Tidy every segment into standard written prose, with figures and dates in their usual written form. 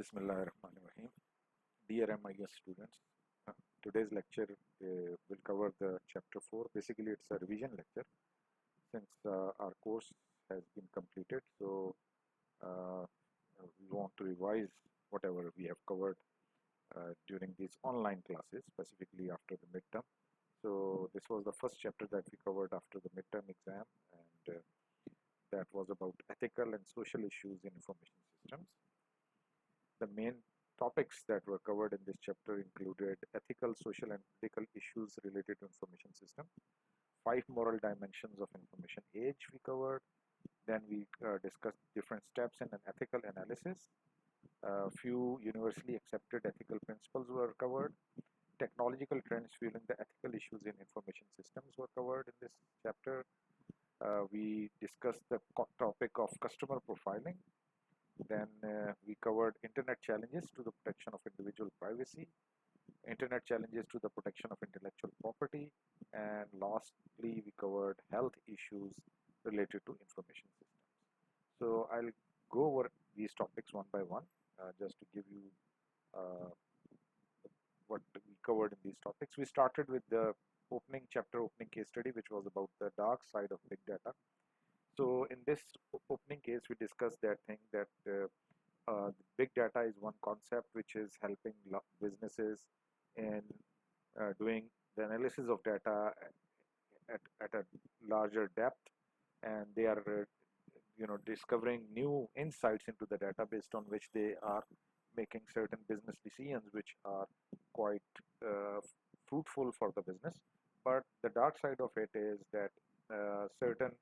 Bismillahirrahmanirrahim. Dear MIS students, today's lecture will cover the chapter 4. Basically, it's a revision lecture since our course has been completed. So, uh, we want to revise whatever we have covered during these online classes, specifically after the midterm. So, this was the first chapter that we covered after the midterm exam, and that was about ethical and social issues in information systems. The main topics that were covered in this chapter included ethical, social, and political issues related to information system. 5 moral dimensions of information age we covered. Then we discussed different steps in an ethical analysis. A few universally accepted ethical principles were covered. Technological trends fueling the ethical issues in information systems were covered in this chapter. We discussed the topic of customer profiling. Then we covered internet challenges to the protection of individual privacy, internet challenges to the protection of intellectual property, and lastly, we covered health issues related to information systems. So I'll go over these topics one by one, just to give you uh, what we covered in these topics. We started with the opening case study, which was about the dark side of big data. So in this opening case, we discussed that thing that big data is one concept which is helping businesses in doing the analysis of data at a larger depth, and they are discovering new insights into the data based on which they are making certain business decisions which are quite fruitful for the business. But the dark side of it is that certain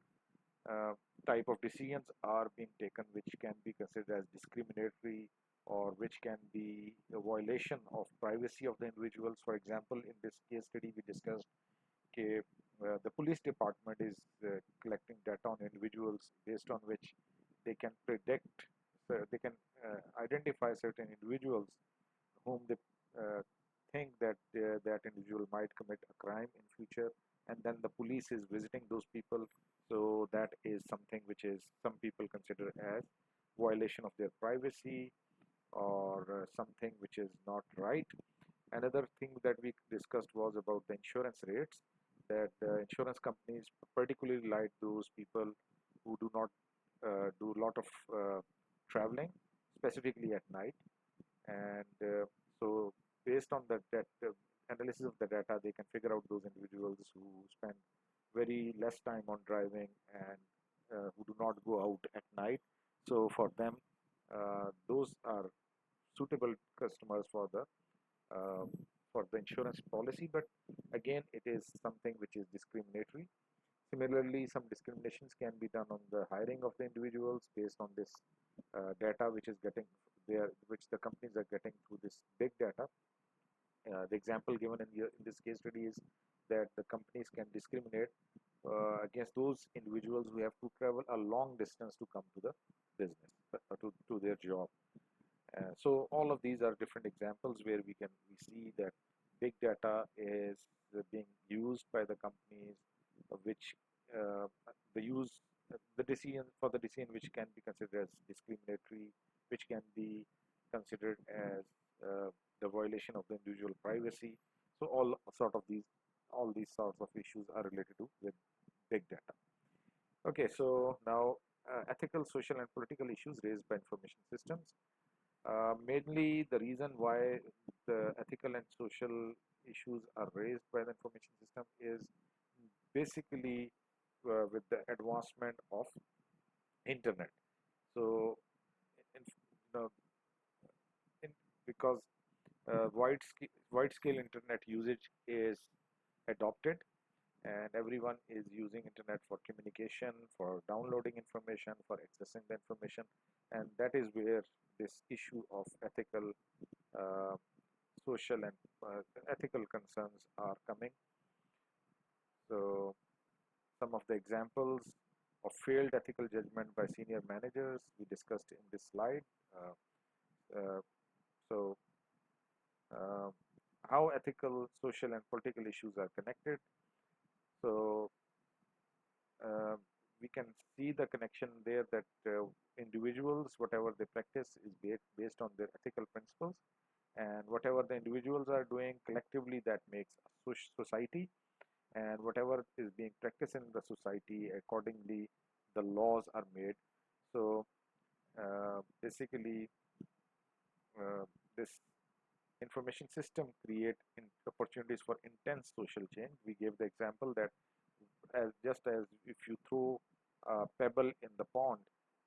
uh, type of decisions are being taken which can be considered as discriminatory, or which can be a violation of privacy of the individuals. For example, in this case study we discussed the police department is collecting data on individuals based on which they can predict, they can identify certain individuals whom they think that that individual might commit a crime in future, and then the police is visiting those people. So that is something which is some people consider as violation of their privacy, or something which is not right. Another thing that we discussed was about the insurance rates, that insurance companies particularly like those people who do not do a lot of traveling, specifically at night. And so based on that analysis of the data, they can figure out those individuals who spend very less time on driving, and who do not go out at night. So for them, those are suitable customers uh, for the insurance policy. But again, it is something which is discriminatory. Similarly, some discriminations can be done on the hiring of the individuals based on this data which is getting there, which the companies are getting through this big data. The example given in this case study is that the companies can discriminate against those individuals who have to travel a long distance to come to the business, to their job. So all of these are different examples where we see that big data is being used by the companies, which the use the decision for the decision which can be considered as discriminatory, which can be considered as the violation of the individual privacy. So all these sorts of issues are related to with big data. Okay, so now ethical, social, and political issues raised by information systems. Mainly, the reason why the ethical and social issues are raised by the information system is basically with the advancement of internet. So, in, you know, in, because wide scale internet usage is adopted, and everyone is using internet for communication, for downloading information, for accessing the information, and that is where this issue of ethical, uh, social, and ethical concerns are coming. So some of the examples of failed ethical judgment by senior managers we discussed in this slide. Uh, uh, so uh, how ethical, social, and political issues are connected. So uh, we can see the connection there that individuals, whatever they practice is based on their ethical principles, and whatever the individuals are doing collectively, that makes a society, and whatever is being practiced in the society, accordingly the laws are made. So basically uh, this information system create opportunities for intense social change. We gave the example that as just as if you throw a pebble in the pond,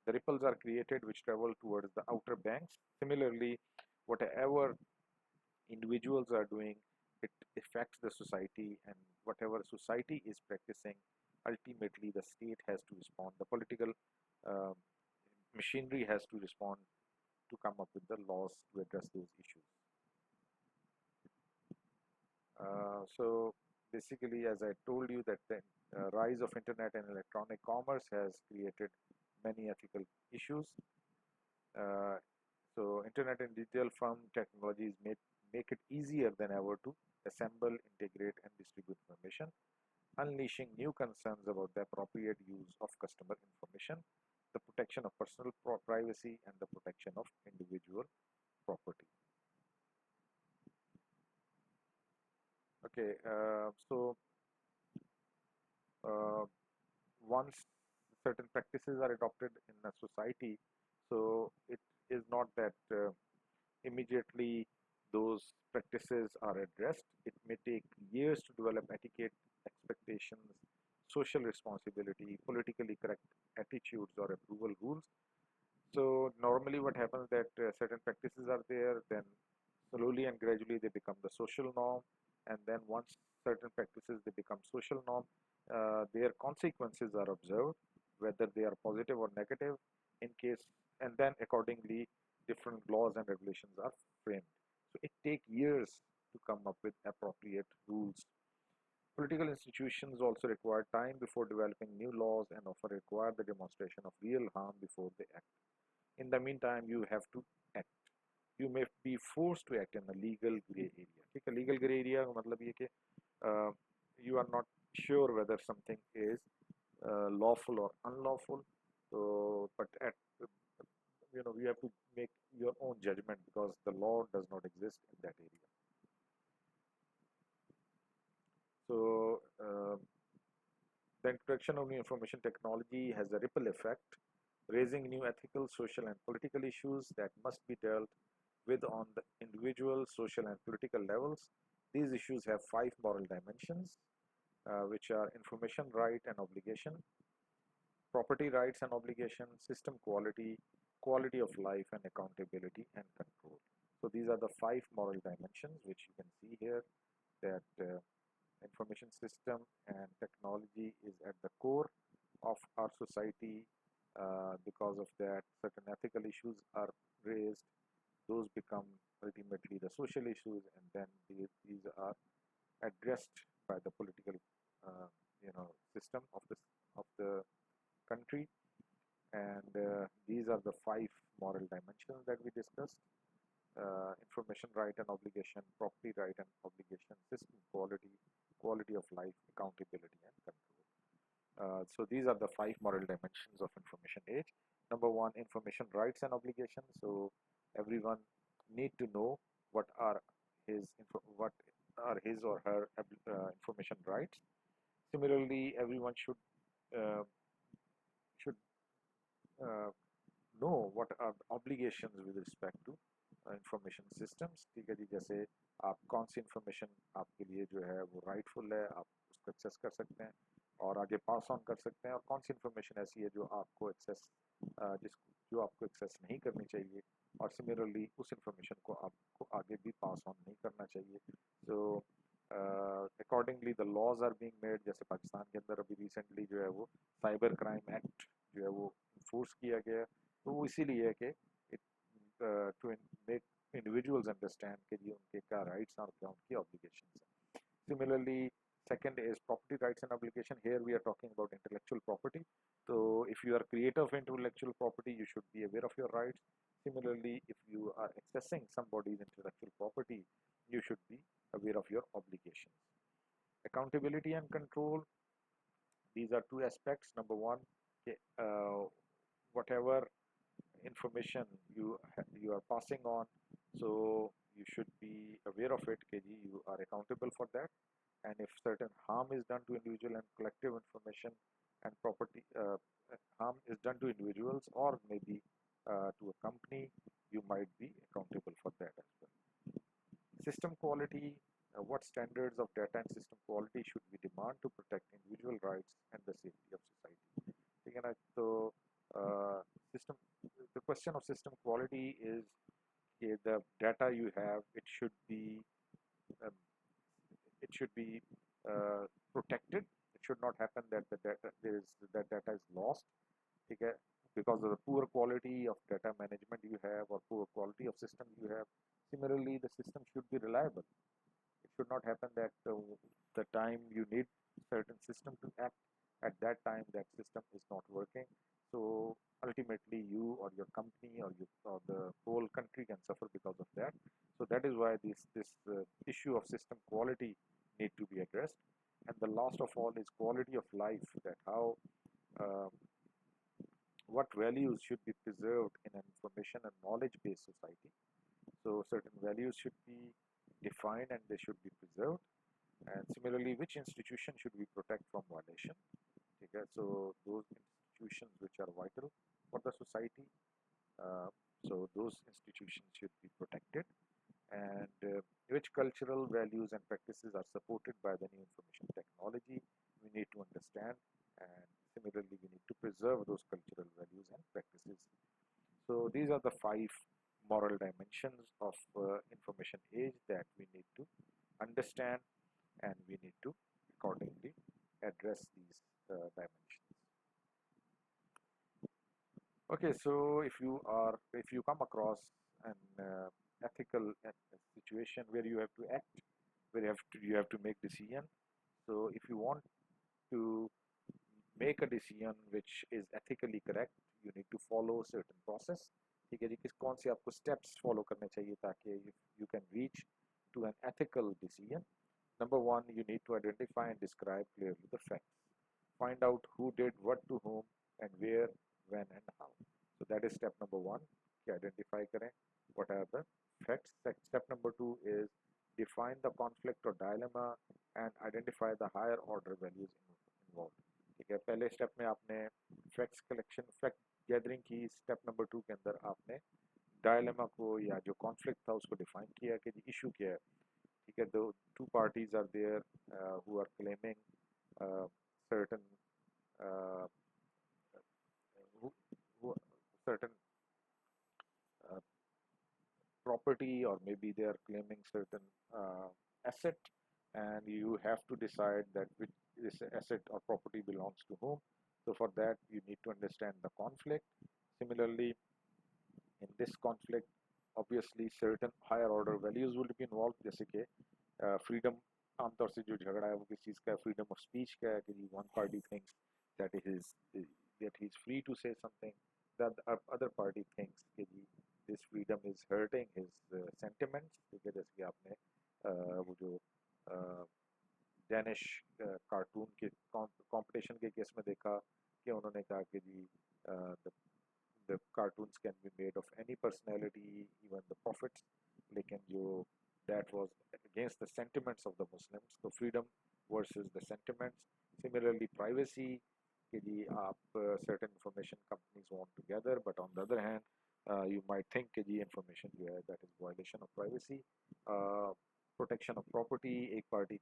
the ripples are created which travel towards the outer banks. Similarly, whatever individuals are doing, it affects the society, and whatever society is practicing, ultimately the state has to respond. The political uh, machinery has to respond to come up with the laws to address those issues. So basically, as I told you, that the rise of internet and electronic commerce has created many ethical issues. Uh, so internet and digital firm technologies make it easier than ever to assemble, integrate, and distribute information, unleashing new concerns about the appropriate use of customer information, the protection of personal privacy, and the protection of individual property. Okay, so uh, once certain practices are adopted in a society, so it is not that immediately those practices are addressed. It may take years to develop etiquette, expectations, social responsibility, politically correct attitudes, or approval rules. So normally what happens that certain practices are there, then slowly and gradually they become the social norm, and then once certain practices they become social norm, their consequences are observed, whether they are positive or negative in case, and then accordingly different laws and regulations are framed. So it takes years to come up with appropriate rules. Political institutions also require time before developing new laws and often require the demonstration of real harm before they act. In the meantime, you have to act. You may be forced to act in a legal gray area. ठीक है, legal gray area का मतलब ये कि you are not sure whether something is lawful or unlawful. So, but at you have to make your own judgment because the law does not exist in that area. So, the introduction of new information technology has a ripple effect, raising new ethical, social, and political issues that must be dealt with on the individual, social, and political levels. These issues have 5 moral dimensions, which are information right and obligation, property rights and obligation, system quality, quality of life, and accountability and control. So these are the 5 moral dimensions which you can see here, that information system and technology is at the core of our society. Because of that, certain ethical issues are raised. Those become ultimately the social issues, and then these are addressed by the political, system of the country. And these are the 5 moral dimensions that we discussed: information right and obligation, property right and obligation, system quality, quality of life, accountability, and control. So these are the 5 moral dimensions of information age. Number 1, information rights and obligations. So everyone need to know what are what are his or her information rights. Similarly, everyone uh, should uh, know what are the obligations with respect to information systems. ठीक है जी, जैसे आप कौन सी information आपके लिए जो है वो राइटफुल है, आप उसको एक्सेस कर सकते हैं और आगे पास ऑन कर सकते हैं, और कौन सी इंफॉर्मेशन ऐसी है जो आपको एक्सेस जो आपको एक्सेस नहीं करनी चाहिए, और सिमिलरली उस इंफॉर्मेशन को आपको आगे भी पास ऑन नहीं करना चाहिए. So accordingly the laws are being made. जैसे पाकिस्तान के अंदर अभी रिसेंटली जो है वो साइबर क्राइम एक्ट जो है वो इन्फोर्स किया गया, तो वो इसीलिए है कि to make individuals understand कि जी उनके क्या rights हैं और क्या उनकी obligations हैं. Similarly, second is property rights and obligation. Here we are talking about intellectual property. So if you are creator of intellectual property, you should be aware of your rights. Similarly, if you are accessing somebody's intellectual property, you should be aware of your obligations. Accountability and control. These are 2 aspects. Number 1, कि whatever information you are passing on, so you should be aware of it कि जी you are accountable for that, and if certain harm is done to individual and collective information and property harm is done to individuals or maybe to a company, you might be accountable for that as well. System quality, what standards of data and system quality should we demand to protect individual rights and the safety of society? ठीक है ना? तो system, the question of system quality is the data you have, um, it should be protected. It should not happen that that data is lost. ठीक है? Because of the poor quality of data management you have or poor quality of system you have. Similarly, the system should be reliable. It should not happen that the time you need certain system to act, at that time that system is not working. So ultimately you or your company or the whole country can suffer because of that. So that is why this issue of system quality need to be addressed. And the last of all is quality of life, that how uh, what values should be preserved in an information and knowledge based society. So certain values should be defined and they should be preserved. And similarly, which institution should we protect from violation? Okay, so those institutions which are vital for the society, uh, so those institutions should be protected. And which cultural values and practices are supported by the new information technology, we need to understand. And similarly, we need to preserve those cultural values and practices. So these are the 5 moral dimensions of information age that we need to understand, and we need to accordingly address these dimensions. Okay, so if you come across an ethical situation where you have to act, where you have to make decision. So if you want to make a decision which is ethically correct, you need to follow certain process. ठीक है जी, कौन से आपको steps follow करने चाहिए ताकि you can reach to an ethical decision. Number one, you need to identify and describe clearly the facts. Find out who did what to whom and where, when and how. So that is step number one. Identify करें what are the facts. Step number two is define the conflict or dilemma and identify the higher order values involved. ठीक है, पहले step में आपने facts collection fact gathering की, step number 2 के अंदर आपने डायलेमा को या जो कॉन्फ्लिक्ट था उसको डिफाइन किया कि इशू क्या है. ठीक है, दो two parties are there who are claiming certain uh, who certain uh, property, or maybe they are claiming certain asset, and you have to decide that which this asset or property belongs to whom. So for that you need to understand the conflict. Similarly, in this conflict, obviously certain higher order values will be involved, जैसे कि freedom. आमतौर से जो झगड़ा है वो किस चीज़ का है, freedom of speech का है कि one party thinks that he is free to say something, that the other party thinks कि this freedom is hurting his sentiments. ठीक है, जैसे कि आपने वो जो डेनिश कार्टून के कंपटीशन के केस में देखा कि उन्होंने कहा कि the cartoons can be made of any personality, even the prophets, लेकिन जो that was against the sentiments of the Muslims. So freedom versus the sentiments. Similarly, privacy, कि जी आप certain information companies want to gather, but on the other hand, you might think कि जी information जो है that is violation of privacy. Protection of property, एक party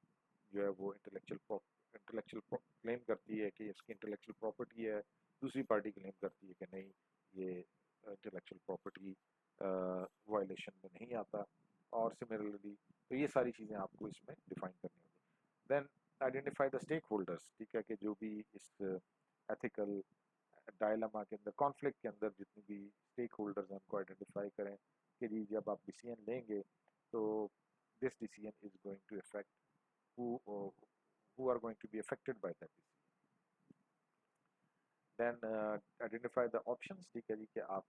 जो है वो intellectual claim करती है कि इसकी intellectual property है, दूसरी party claim करती है कि नहीं ये intellectual property violation में नहीं आता. और similarly तो ये सारी चीज़ें आपको इसमें define करनी होगी. Then identify the stakeholders. ठीक है, कि जो भी इस ethical dilemma के अंदर, conflict के अंदर जितनी भी stakeholders हैं उनको identify करें कि जी जब आप decision लेंगे तो this decision is going to affect who are going to be affected by that decision. Then identify the options. ठीक है जी कि आप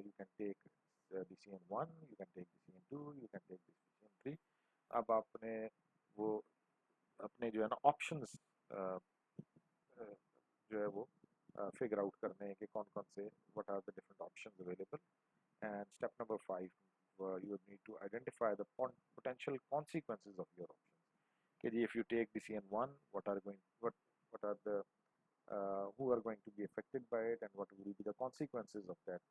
you can take decision 1, you can take decision 2, you can take decision 3. अब आपने वो अपने जो है ना options जो है वो figure out करने हैं कि कौन-कौन से what are the different options available. And step number 5, you need to identify the potential consequences of your options. Okay, if you take decision 1, what are the who are going to be affected by it and what will be the consequences of that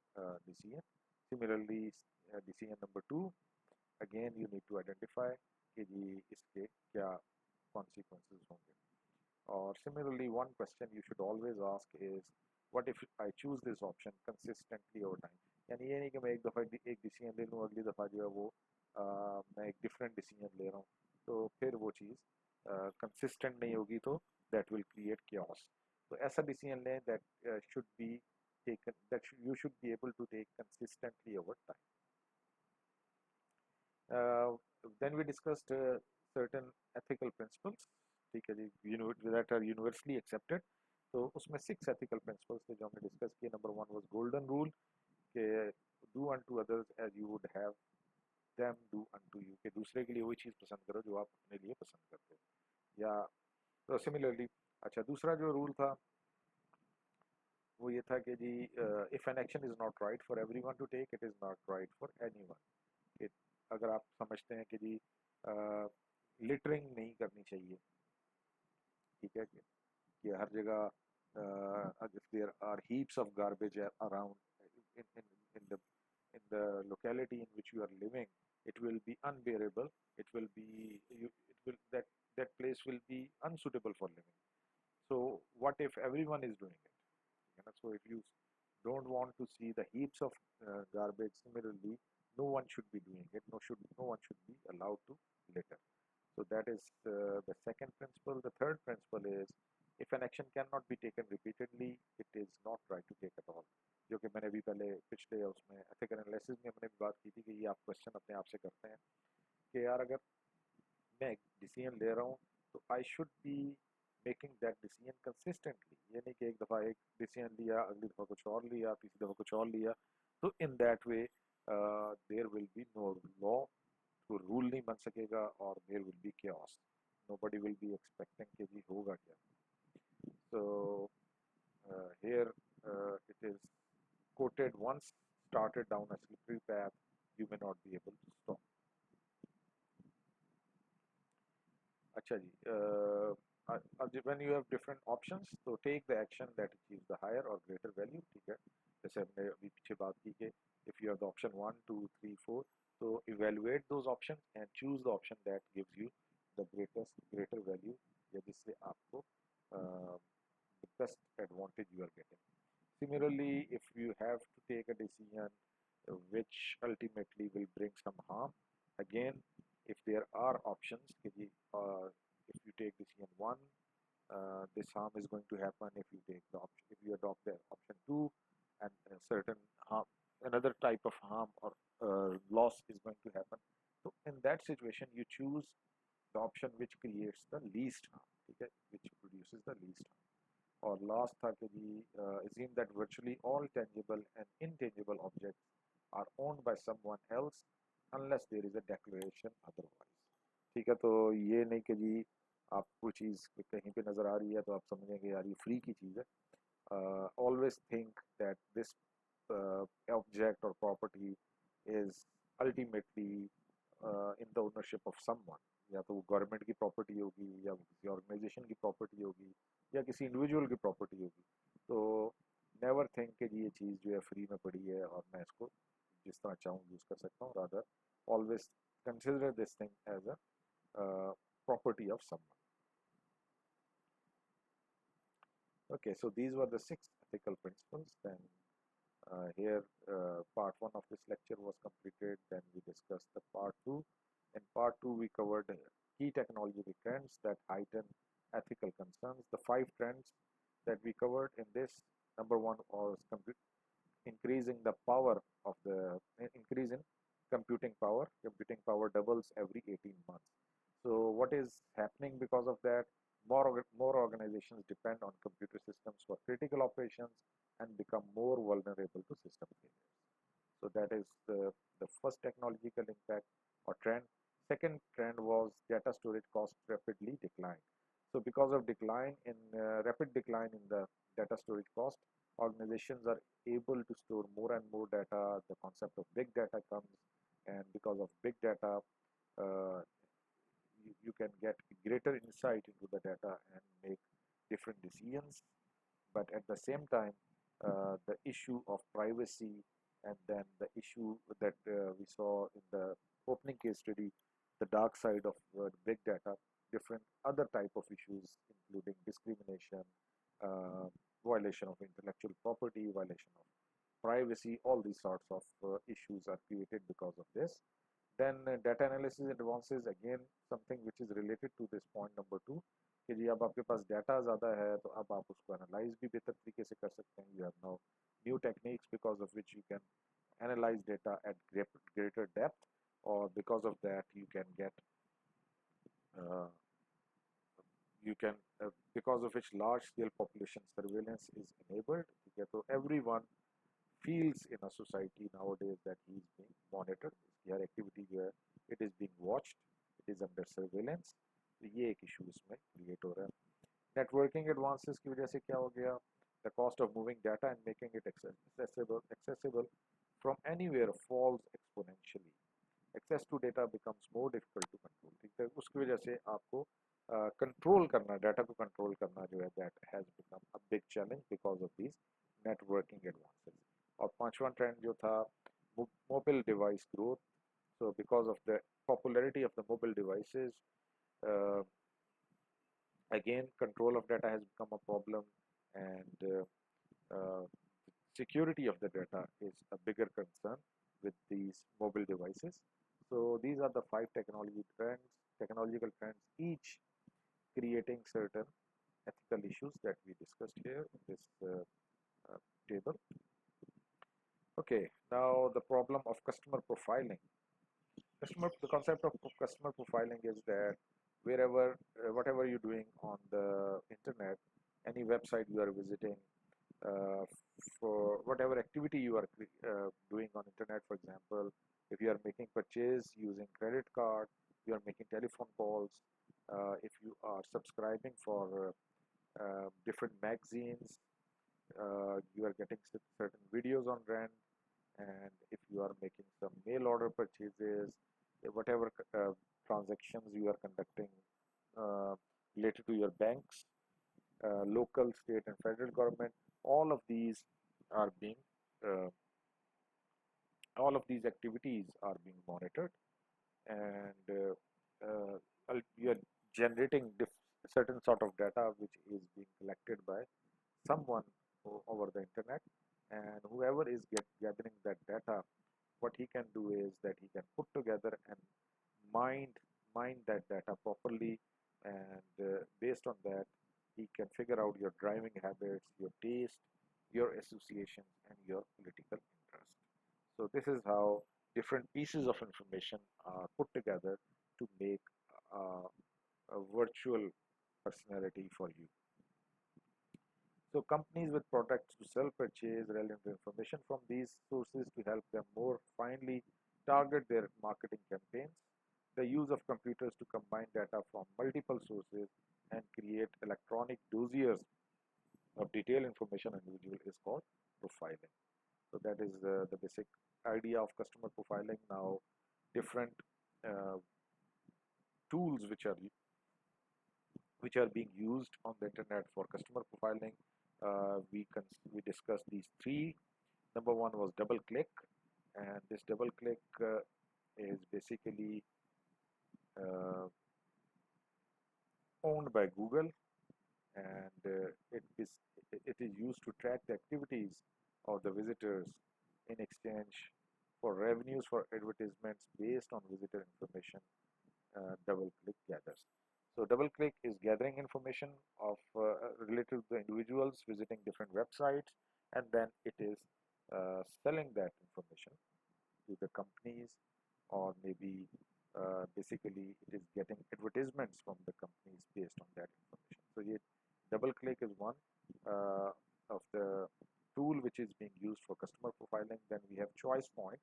decision. Similarly, decision number 2, again you need to identify कि जी इसके क्या consequences होंगे. Or similarly, one question you should always ask is, what if I choose this option consistently over time? यानी ये नहीं कि मैं एक दफ़ा एक डिसीजन ले लूँ, अगली दफ़ा जो है वो मैं एक डिफरेंट डिसीजन ले रहा हूँ, तो फिर वो चीज़ कंसिस्टेंट नहीं होगी, तो दैट विल क्रिएट chaos. तो ऐसा डिसीजन लें that should be taken, that you should be able to take consistently over time. Then we discussed certain ethical principles, ठीक है जी, that are universally accepted. तो उसमें 6 ethical principles थे जो हमने डिस्कस किए. Number 1 was golden rule, कि do unto others as you would have them do unto you, कि दूसरे के लिए वही चीज़ पसंद करो जो आप अपने लिए पसंद करते हो. या तो सिमिलरली, अच्छा दूसरा जो रूल था वो ये था कि जी if an action is not right for everyone to take, it is not right for anyone. अगर आप समझते हैं कि जी लिटरिंग नहीं करनी चाहिए, ठीक है, कि हर जगह if there are heaps of garbage around in the locality in which you are living, it will be unbearable. It will be it will that place will be unsuitable for living. So what if everyone is doing it? So if you don't want to see the heaps of garbage, similarly, no one should be doing it. No one should be allowed to litter. So that is the second principle. The third principle is, if an action cannot be taken repeatedly, it is not right to take at all. जो कि मैंने भी पहले पिछले उसमें ethical analysis में हमने भी बात की थी कि ये आप क्वेश्चन अपने आप से करते हैं कि यार अगर मैं एक डिसीजन ले रहा हूँ तो I should be making that decision consistently. ये नहीं कि एक दफ़ा एक डिसीजन लिया, अगली दफ़ा कुछ और लिया, तीसरी दफ़ा कुछ और लिया. तो in that way there will be no law, तो रूल नहीं बन सकेगा, और there will be chaos. Nobody will be expecting कि जी होगा क्या. So here it is quoted, once started down a slippery path, you may not be able to stop. अच्छा जी, when you have different options, so take the action that achieves the higher or greater value. ठीक है, जैसे हमने अभी पीछे बात की कि if you have the option 1, 2, 3, 4, so evaluate those options and choose the option that gives you the greater value, या जिससे आपको the best advantage you are getting. Similarly, if you have to take a decision which ultimately will bring some harm, again, if there are options, if you take decision 1, this harm is going to happen. If you adopt the option 2, and a certain harm, another type of harm or loss is going to happen. So in that situation, you choose the option which creates the least harm, okay, which produces the least harm. Or last था कि जी assume that virtually all tangible and intangible objects are owned by someone else unless there is a declaration otherwise. ठीक है, तो ये नहीं कि जी आपको चीज़ कहीं पे नज़र आ रही है तो आप समझेंगे यार ये फ्री की चीज़ है. Always think that this object or property is ultimately in the ownership of someone. या तो वो गवर्नमेंट की प्रॉपर्टी होगी, या किसी ऑर्गेनाइजेशन की प्रॉपर्टी होगी, या किसी इंडिविजुअल की प्रॉपर्टी होगी. तो नेवर थिंक कि ये चीज़ जो है फ्री में पड़ी है और मैं इसको जिस तरह चाहूँ यूज़ कर सकता हूँ. Rather always consider this thing as a property of someone. Okay, so these were the 6 ethical principles. Then here part 1 of this lecture was completed. Then we discussed the part 2. In part 2 we covered key technological trends that heighten ethical concerns. The 5 trends that we covered in this, number 1 was increasing the power of the increase in computing power. Computing power doubles every 18 months. So what is happening because of that? More organizations depend on computer systems for critical operations and become more vulnerable to system failures. So that is the first technological impact or trend. Second trend was data storage costs rapidly decline. So because of rapid decline in the data storage cost. Organizations are able to store more and more data. The concept of big data comes, and because of big data, uh, you can get greater insight into the data and make different decisions. But at the same time, the issue of privacy, and then the issue that we saw in the opening case study, the dark side of big data, different other type of issues, including discrimination, uh, violation of intellectual property, violation of privacy, all these sorts of issues are created because of this. Then data analysis advances, again something which is related to this point number 2, कि जी अब आपके पास data ज़्यादा है तो अब आप उसको analyse भी बेहतर तरीके से कर सकते हैं. You have now new techniques because of which you can analyze data at greater depth, or because of that uh, you can because of which large scale population surveillance is enabled. ठीक है, तो everyone feels in a society nowadays that he is being monitored. इसकी हर activity जो है it is being watched, it is under surveillance. तो ये एक issue इसमें क्रिएट हो रहा है. नेटवर्किंग एडवांसेस की वजह से क्या हो गया? The cost of moving data and making it accessible from anywhere falls exponentially. Access to data becomes more difficult to control. ठीक है, उसकी वजह से आपको कंट्रोल करना, डाटा को कंट्रोल करना जो है, that has become a big challenge because of these networking advances. और पांचवा ट्रेंड जो था, mobile device growth. So because of the popularity of the mobile devices, uh, again control of data has become a problem, and security of the data is a bigger concern with these mobile devices. So these are the 5 technological trends, each creating certain ethical issues that we discussed here in this table. Okay, now the problem of customer profiling. The concept of customer profiling is that wherever, whatever you're doing on the internet, any website you are visiting, uh, for whatever activity you are doing on internet, for example, if you are making purchase using credit card, you are making telephone calls, if you are subscribing for different magazines, you are getting certain videos on rent, and if you are making some mail order purchases, whatever transactions you are conducting related to your banks, local, state, and federal government, all of these are being uh, all of these activities are being monitored, and you are generating certain sort of data which is being collected by someone over the internet, and whoever is gathering that data, what he can do is that he can put together and mind mine that data properly, and based on that he can figure out your driving habits, your taste, your associations, and your political interest. So this is how different pieces of information are put together to make a virtual personality for you. So companies with products to sell purchase relevant information from these sources to help them more finely target their marketing campaigns. The use of computers to combine data from multiple sources and create electronic dossiers of detailed information on individual is called profiling. So that is the basic idea of customer profiling. Now, different uh, tools which are being used on the internet for customer profiling. We discussed these 3. Number 1 was double click, and this double click is basically uh, owned by Google, and it is used to track the activities of the visitors in exchange for revenues for advertisements based on visitor information double click gathers. So double click is gathering information of related to the individuals visiting different websites, and then it is selling that information to the companies, or maybe basically it is getting advertisements from the companies based on that information. So double click is one of the tool which is being used for customer profiling. Then we have choice point.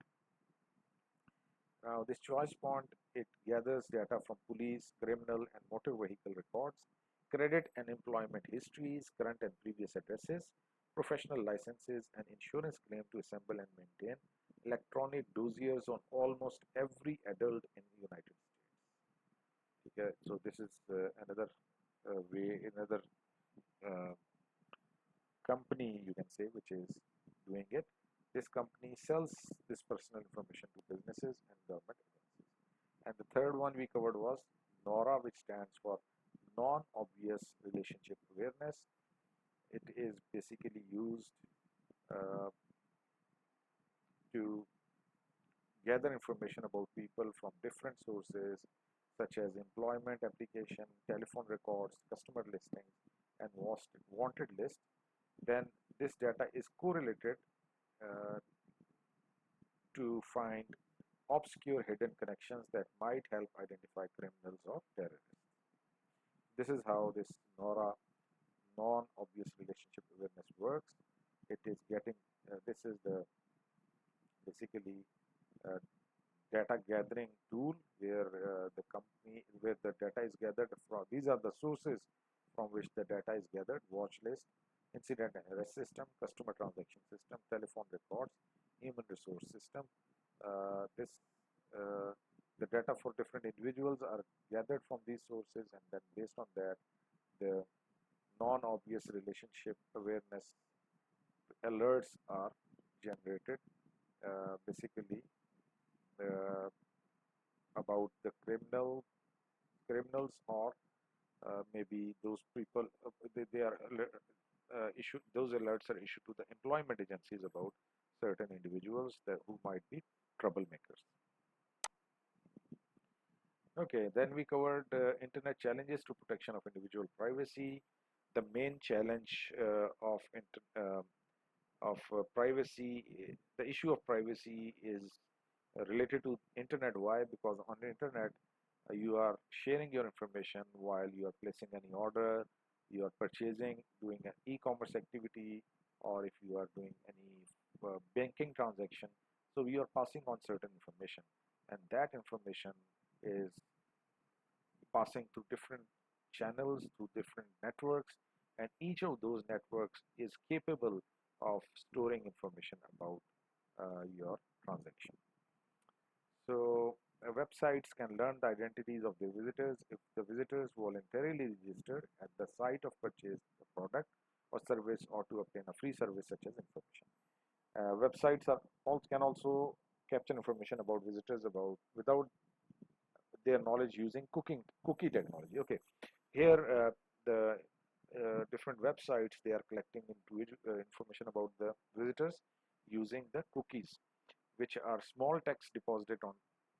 Now this choice point, it gathers data from police, criminal, and motor vehicle records, credit and employment histories, current and previous addresses, professional licenses, and insurance claim to assemble and maintain electronic dossiers on almost every adult in the United States. Okay, so this is another another uh, company you can say which is doing it. This company sells this personal information to businesses and government agencies. And the third one we covered was NORA, which stands for Non-Obvious Relationship Awareness. It is basically used uh, to gather information about people from different sources such as employment application, telephone records, customer listings, and wanted list. Then this data is correlated uh, to find obscure hidden connections that might help identify criminals or terrorists. This is how this NORA, non-obvious relationship awareness works. It is getting, this is the basically uh, data gathering tool where the company, where the data is gathered from. These are the sources from which the data is gathered: watch list, incident and arrest system, customer transaction system, telephone records, human resource system. This the data for different individuals are gathered from these sources, and then based on that, the non-obvious relationship awareness alerts are generated. Basically, uh, about the criminals or maybe those people they are issued, those alerts are issued to the employment agencies about certain individuals that who might be troublemakers. Okay, then we covered internet challenges to protection of individual privacy. The main challenge of privacy, the issue of privacy is related to internet. Why? Because on the internet you are sharing your information while you are placing any order, you are purchasing, doing an e-commerce activity, or if you are doing any banking transaction. So you are passing on certain information, and that information is passing through different channels, through different networks, and each of those networks is capable of storing information about your transaction. So websites can learn the identities of their visitors if the visitors voluntarily register at the site of purchase the product or service, or to obtain a free service such as information. Websites can also capture information about visitors about without their knowledge using cookie technology. Okay, here the different websites, they are collecting information about the visitors using the cookies, which are small text deposited on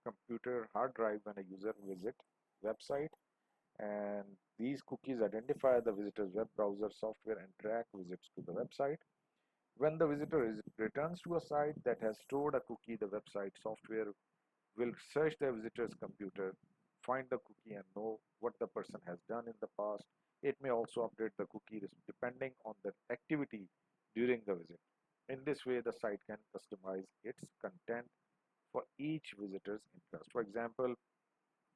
computer hard drive when a user visit website. And these cookies identify the visitor's web browser software and track visits to the website. When the visitor returns to a site that has stored a cookie, the website software will search the visitor's computer, find the cookie, and know what the person has done in the past. It may also update the cookie depending on the activity during the visit. In this way, the site can customize its content for each visitor's interest. For example,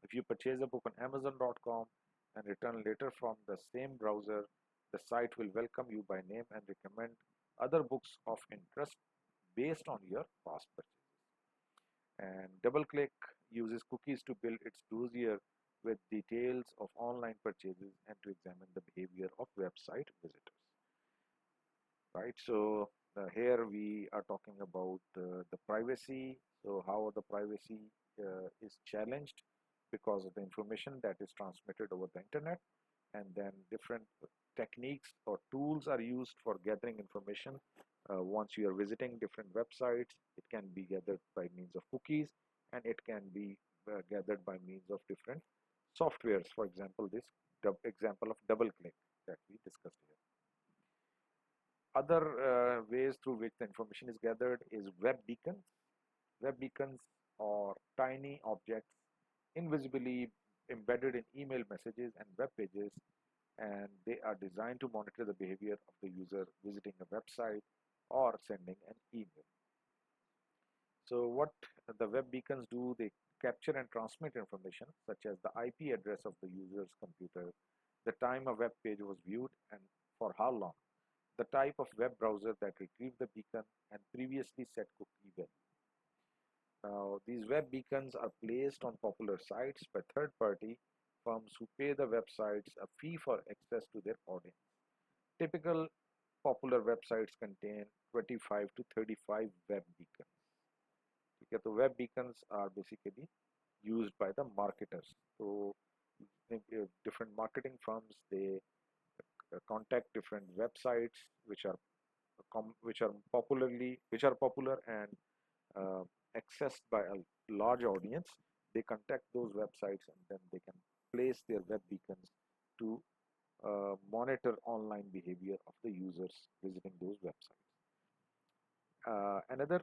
if you purchase a book on Amazon.com and return later from the same browser, the site will welcome you by name and recommend other books of interest based on your past purchases. And DoubleClick uses cookies to build its dossier with details of online purchases and to examine the behavior of website visitors. Right, so here we are talking about the privacy. So how the privacy is challenged because of the information that is transmitted over the internet, and then different techniques or tools are used for gathering information. Once you are visiting different websites, it can be gathered by means of cookies, and it can be gathered by means of different softwares. For example, this example of DoubleClick that we discussed here. Other ways through which the information is gathered is web beacons. Web beacons are tiny objects invisibly embedded in email messages and web pages, and they are designed to monitor the behavior of the user visiting a website or sending an email. So what the web beacons do, they capture and transmit information such as the IP address of the user's computer, the time a web page was viewed, and for how long, the type of web browser that retrieved the beacon, and previously set cookie value. Now, these web beacons are placed on popular sites by third-party firms who pay the websites a fee for access to their audience. Typical popular websites contain 25 to 35 web beacons. Okay, the web beacons are basically used by the marketers. So, different marketing firms, they contact different websites which are popular and uh, accessed by a large audience. They contact those websites and then they can place their web beacons to monitor online behavior of the users visiting those websites. Another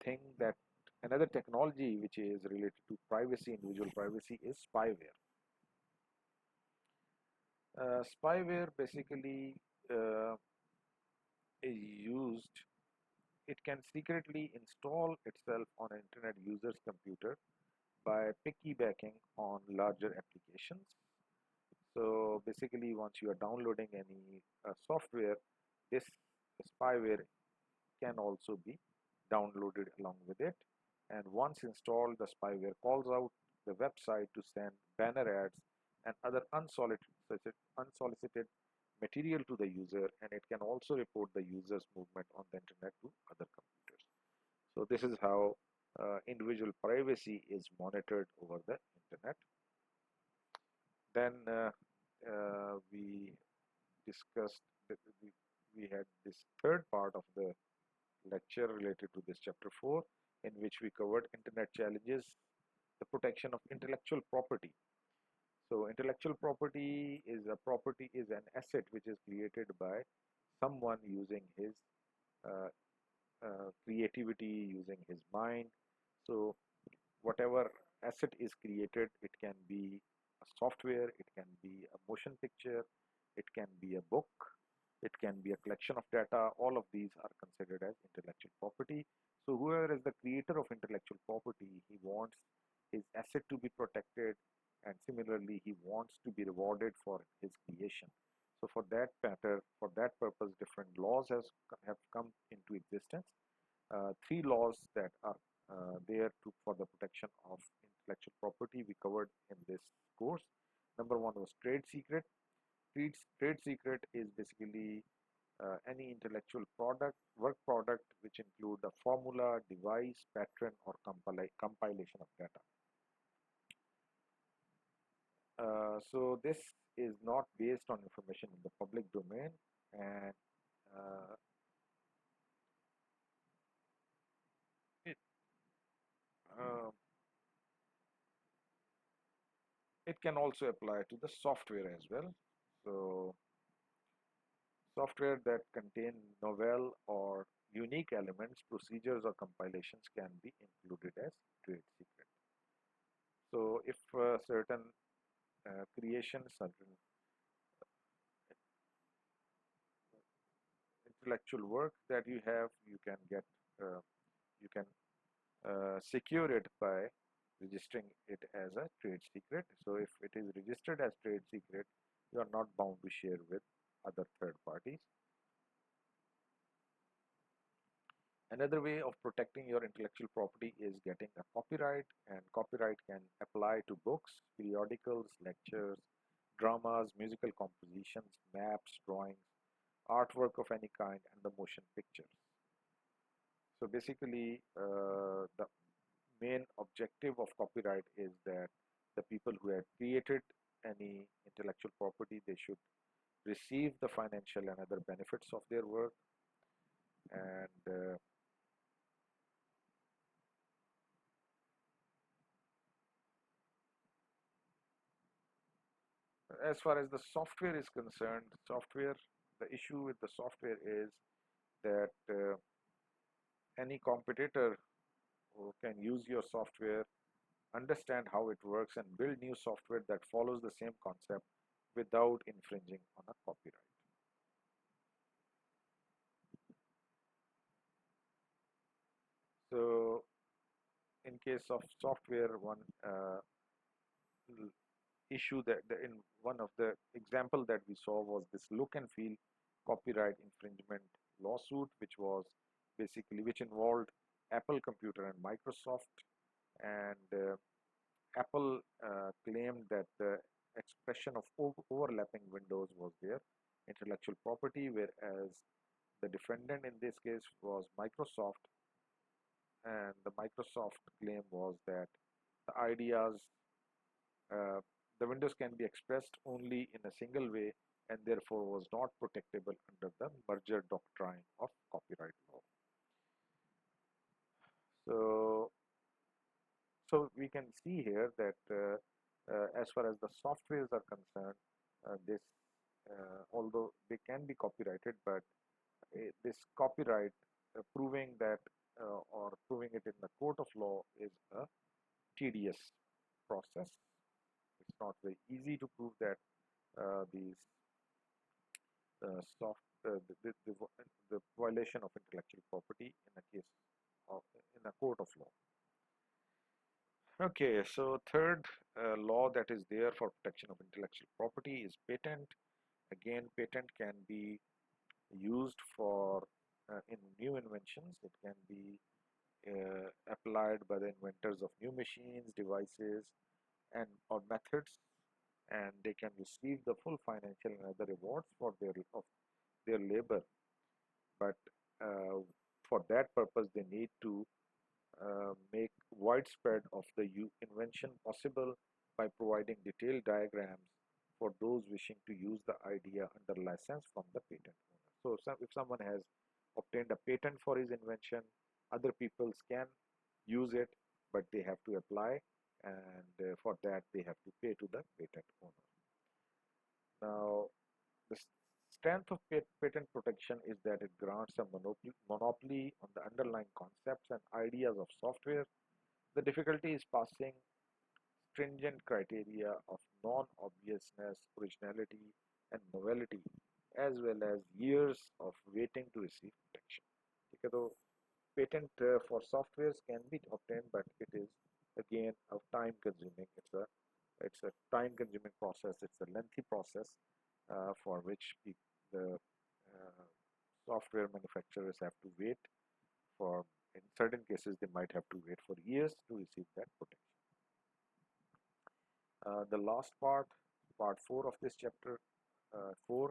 thing that another technology which is related to privacy, individual privacy, is spyware. Spyware basically uh, is used. It can secretly install itself on an internet user's computer by piggybacking on larger applications. So basically, once you are downloading any software, this spyware can also be downloaded along with it. And once installed, the spyware calls out the website to send banner ads and other unsolicited material to the user, and it can also report the user's movement on the internet to other computers. So this is how individual privacy is monitored over the internet. Then we discussed that we had this third part of the lecture related to this chapter 4, in which we covered internet challenges, the protection of intellectual property. So intellectual property is an asset which is created by someone using his uh, creativity, using his mind. So whatever asset is created, it can be a software, it can be a motion picture, it can be a book, it can be a collection of data. All of these are considered as intellectual property. So whoever is the creator of intellectual property, he wants his asset to be protected, and similarly he wants to be rewarded for his creation. So for that matter, for that purpose, different laws have come into existence. Three laws that are there for the protection of intellectual property we covered in this course. Number one was trade secret. Trade secret is basically any intellectual work product which include a formula, device, pattern, or compilation of data. So this is not based on information in the public domain, and uh, it, uh, it can also apply to the software as well. So software that contain novel or unique elements, procedures, or compilations can be included as trade secret. So if certain creations, certain intellectual work that you have, uh, you can secure it by registering it as a trade secret. So if it is registered as trade secret, you are not bound to share with other third parties. Another way of protecting your intellectual property is getting a copyright, and copyright can apply to books, periodicals, lectures, dramas, musical compositions, maps, drawings, artwork of any kind, and the motion pictures. So basically, the main objective of copyright is that the people who have created any intellectual property, they should receive the financial and other benefits of their work. And as far as the software is concerned, the issue with the software is that any competitor who can use your software, understand how it works, and build new software that follows the same concept without infringing on a copyright. So in case of software, one issue that in one of the example that we saw was this look and feel copyright infringement lawsuit, which involved Apple Computer and Microsoft, and Apple claimed that the expression of overlapping windows was their intellectual property, whereas the defendant in this case was Microsoft, and the Microsoft claim was that the ideas, uh, the windows can be expressed only in a single way and therefore was not protectable under the merger doctrine of copyright law. So, so we can see here that as far as the softwares are concerned, this although they can be copyrighted, but this copyright proving that or proving it in the court of law is a tedious process. It's not very easy to prove that these soft the violation of intellectual property in a case of in a court of law. Okay, so third law that is there for protection of intellectual property is patent. Again, patent can be used for in new inventions. It can be applied by the inventors of new machines, devices, and or methods, and they can receive the full financial and other rewards for their labor. But uh, for that purpose, they need to make widespread of the invention possible by providing detailed diagrams for those wishing to use the idea under license from the patent owner. So if someone has obtained a patent for his invention, other people can use it, but they have to apply, and for that they have to pay to the patent owner. Now, the strength of patent protection is that it grants a monopoly on the underlying concepts and ideas of software. The difficulty is passing stringent criteria of non-obviousness, originality, and novelty, as well as years of waiting to receive protection. ठीक है, तो patent for softwares can be obtained, but it is again a time consuming. It's a time consuming process. It's a lengthy process for which the software manufacturers have to wait for. In certain cases, they might have to wait for years to receive that protection. The last part 4 of this chapter 4,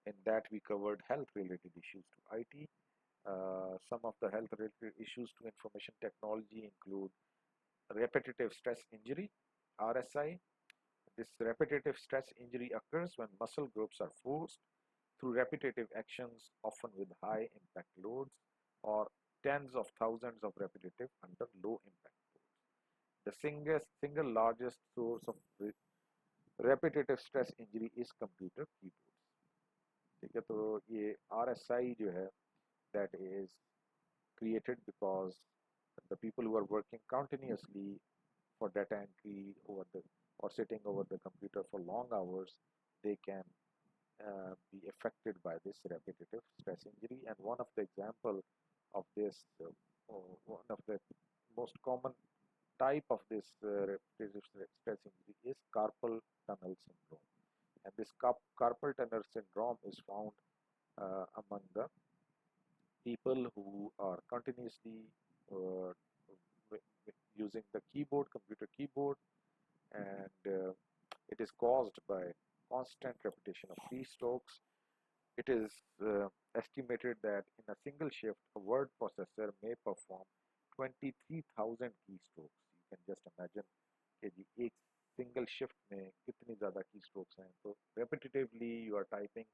in that we covered health related issues to IT. Some of the health related issues to information technology include repetitive stress injury, RSI. This repetitive stress injury occurs when muscle groups are forced through repetitive actions, often with high impact loads, or tens of thousands of repetitive under low impact loads. The single largest source of repetitive stress injury is computer keyboards. ठीक है, तो ये RSI जो है, that is created because the people who are working continuously for data entry over the or sitting over the computer for long hours, they can be affected by this repetitive stress injury. And one of the example of this, one of the most common type of this repetitive stress injury is carpal tunnel syndrome. And this carpal tunnel syndrome is found among the people who are continuously uh, using the computer keyboard, and it is caused by constant repetition of keystrokes. It is estimated that in a single shift, a word processor may perform 23,000 keystrokes. You can just imagine कि जी एक single shift में कितनी ज़्यादा keystrokes हैं. So repetitively you are typing,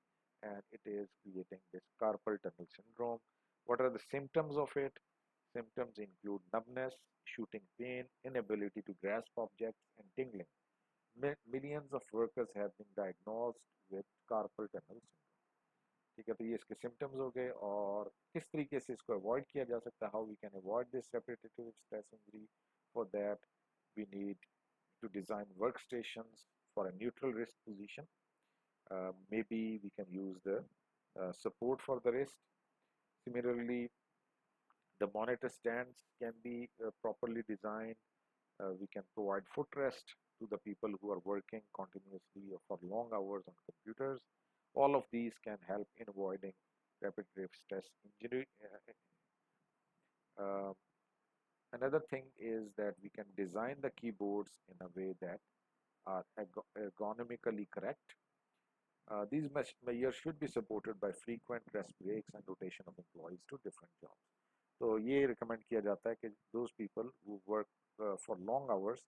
and it is creating this carpal tunnel syndrome. What are the symptoms of it? Symptoms include numbness, shooting pain, inability to grasp objects, and tingling. Millions of workers have been diagnosed with carpal tunnel syndrome. ठीक है, तो ये इसके symptoms हो गए, और किस तरीके से इसको avoid किया जा सकता है, how we can avoid this repetitive stress injury. For that, we need to design workstations for a neutral wrist position. Maybe we can use the support for the wrist. Similarly, the monitor stands can be properly designed. We can provide footrest to the people who are working continuously or for long hours on computers. All of these can help in avoiding repetitive stress injury. Uh, Another thing is that we can design the keyboards in a way that are ergonomically correct. These measures should be supported by frequent rest breaks and rotation of employees to different jobs. तो ये recommend किया जाता है कि those people who work for long hours,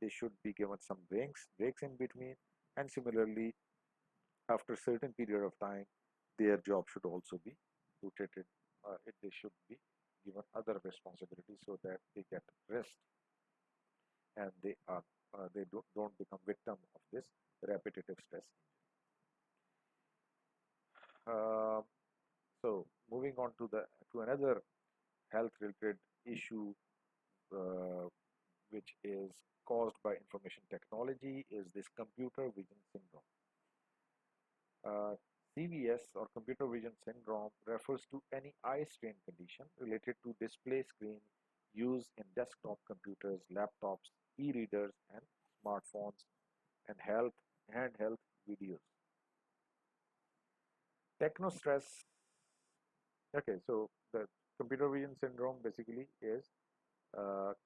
they should be given some breaks in between, and similarly, after a certain period of time, their job should also be rotated. They should be given other responsibilities so that they get rest and they don't become victim of this repetitive stress. Uh, so moving on to another health related issue uh, which is caused by information technology is this computer vision syndrome. Uh, CVS or computer vision syndrome refers to any eye strain condition related to display screen used in desktop computers, laptops, e-readers, and smartphones and handheld videos. Technostress. Okay, so the computer vision syndrome basically is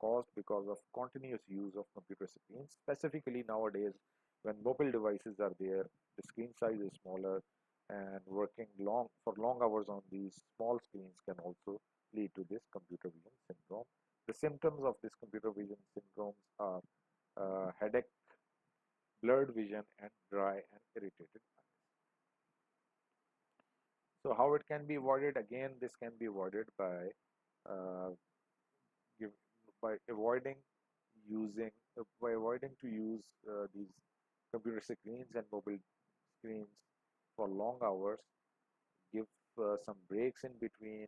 caused because of continuous use of computer screens. Specifically nowadays, when mobile devices are there, the screen size is smaller, and working for long hours on these small screens can also lead to this computer vision syndrome. The symptoms of this computer vision syndromes are headache, blurred vision, and dry and irritated eyes. So how it can be avoided? Again, this can be avoided uh, give, by avoiding to use these computer screens and mobile screens for long hours. Give some breaks in between,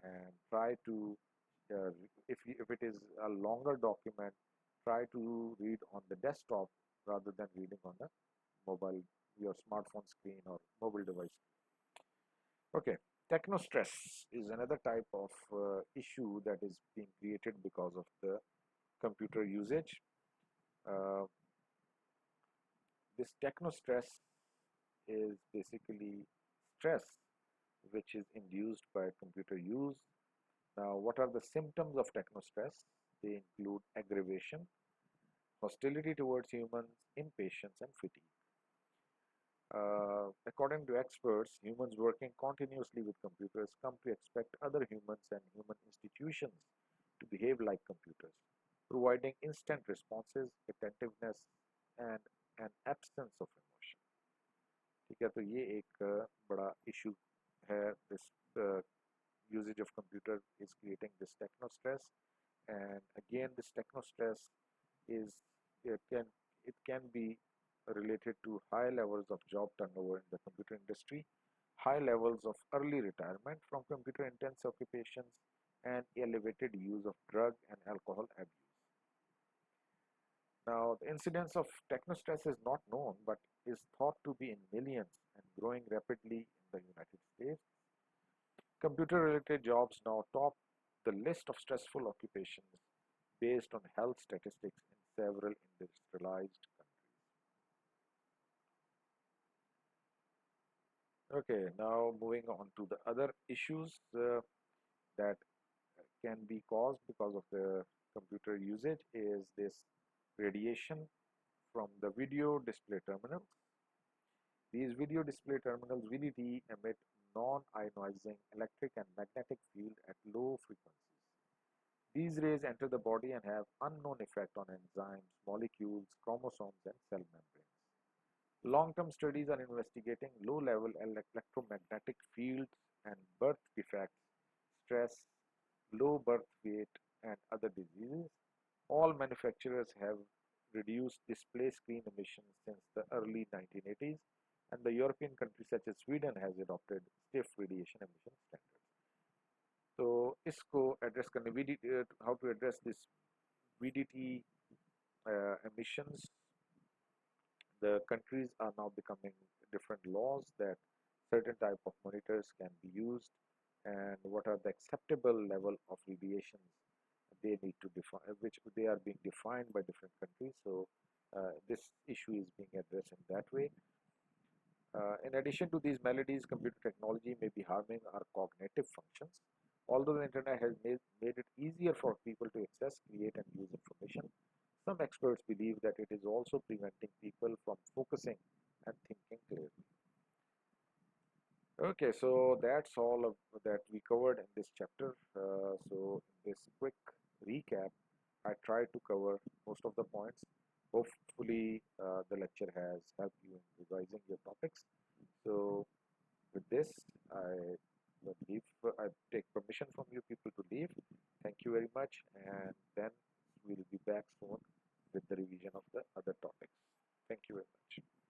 and try to uh, if it is a longer document, try to read on the desktop rather than reading on the mobile your smartphone screen or mobile device. Okay, technostress is another type of issue that is being created because of the computer usage. Uh, this technostress is basically stress which is induced by computer use. Now, what are the symptoms of technostress? They include aggravation, hostility towards humans, impatience, and fatigue. According to experts, humans working continuously with computers come to expect other humans and human institutions to behave like computers, providing instant responses, attentiveness, and an absence of emotion. ठीक है, तो ये एक बड़ा issue है. This usage of computer is creating this technostress, and again this technostress is it can be related to high levels of job turnover in the computer industry, high levels of early retirement from computer intense occupations, and elevated use of drug and alcohol abuse. Now, the incidence of technostress is not known but is thought to be in millions and growing rapidly in the United States. Computer related jobs now top the list of stressful occupations based on health statistics in several industrialized countries. Okay, now moving on to the other issues that can be caused because of the computer usage is this radiation from the video display terminals. These video display terminals VDT emit non-ionizing electric and magnetic field at low frequencies. These rays enter the body and have unknown effect on enzymes, molecules, chromosomes, and cell membranes. Long-term studies are investigating low-level electromagnetic fields and birth defects, stress, low birth weight, and other diseases. All manufacturers have reduced display screen emissions since the early 1980s, and the European countries such as Sweden has adopted stiff radiation emission standards. तो इसको address करने how to address this VDT emissions. The countries are now becoming different laws that certain type of monitors can be used, and what are the acceptable level of radiations they need to define, which they are being defined by different countries. So this issue is being addressed in that way. In addition to these maladies, computer technology may be harming our cognitive functions. Although the internet has made it easier for people to access, create, and use information, some experts believe that it is also preventing people from focusing and thinking clearly. Okay, so that's all of that we covered in this chapter. So in this quick recap, I tried to cover most of the points. Hopefully, the lecture has helped you in revising your topics. So with this, I will leave. I take permission from you people to leave. Thank you very much, and then we'll be back soon with the revision of the other topics. Thank you very much.